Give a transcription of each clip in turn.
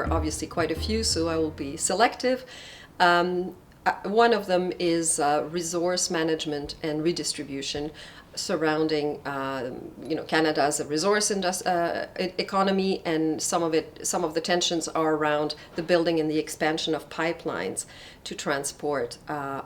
are obviously quite a few, so I will be selective. One of them is resource management and redistribution surrounding, Canada as a resource economy, and some of the tensions are around the building and the expansion of pipelines to transport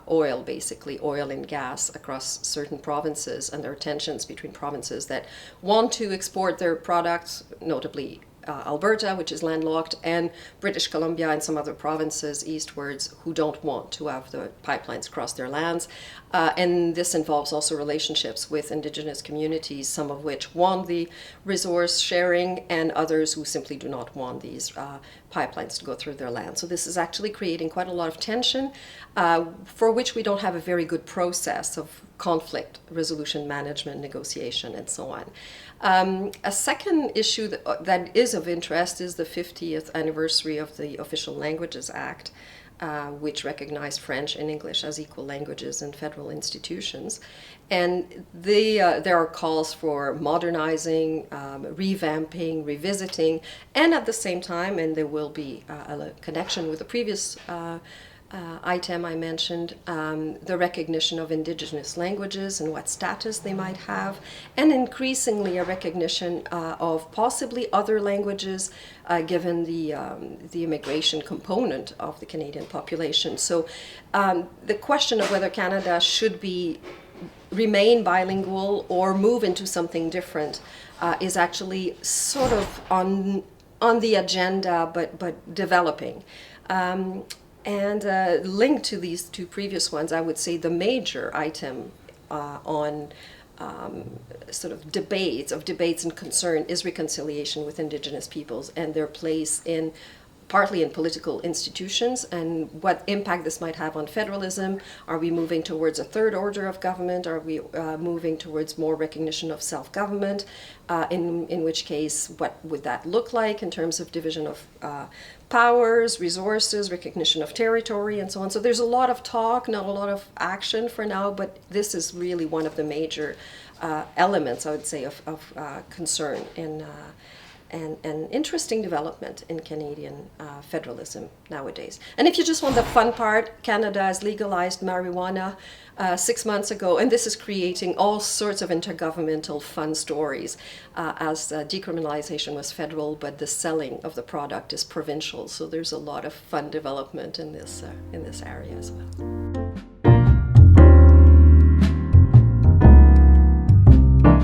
oil, basically oil and gas across certain provinces, and there are tensions between provinces that want to export their products, notably Alberta, which is landlocked, and British Columbia and some other provinces eastwards who don't want to have the pipelines cross their lands. And this involves also relationships with Indigenous communities, some of which want the resource sharing and others who simply do not want these pipelines to go through their land. So this is actually creating quite a lot of tension, for which we don't have a very good process of conflict resolution management, negotiation, and so on. A second issue that is of interest is the 50th anniversary of the Official Languages Act, which recognized French and English as equal languages in federal institutions. And there are calls for modernizing, revamping, revisiting, and at the same time, and there will be a connection with the previous item I mentioned, the recognition of Indigenous languages and what status they might have, and increasingly a recognition of possibly other languages given the immigration component of the Canadian population. So the question of whether Canada should remain bilingual or move into something different is actually sort of on the agenda, but developing. And linked to these two previous ones, I would say the major item on sort of debates and concern is reconciliation with Indigenous peoples and their place partly in political institutions, and what impact this might have on federalism. Are we moving towards a third order of government? Are we moving towards more recognition of self-government? In which case, what would that look like in terms of division of powers, resources, recognition of territory, and so on? So there's a lot of talk, not a lot of action for now, but this is really one of the major elements, I would say, of concern and interesting development in Canadian federalism nowadays. And if you just want the fun part, Canada has legalized marijuana 6 months ago, and this is creating all sorts of intergovernmental fun stories, as decriminalization was federal, but the selling of the product is provincial. So there's a lot of fun development in this area as well.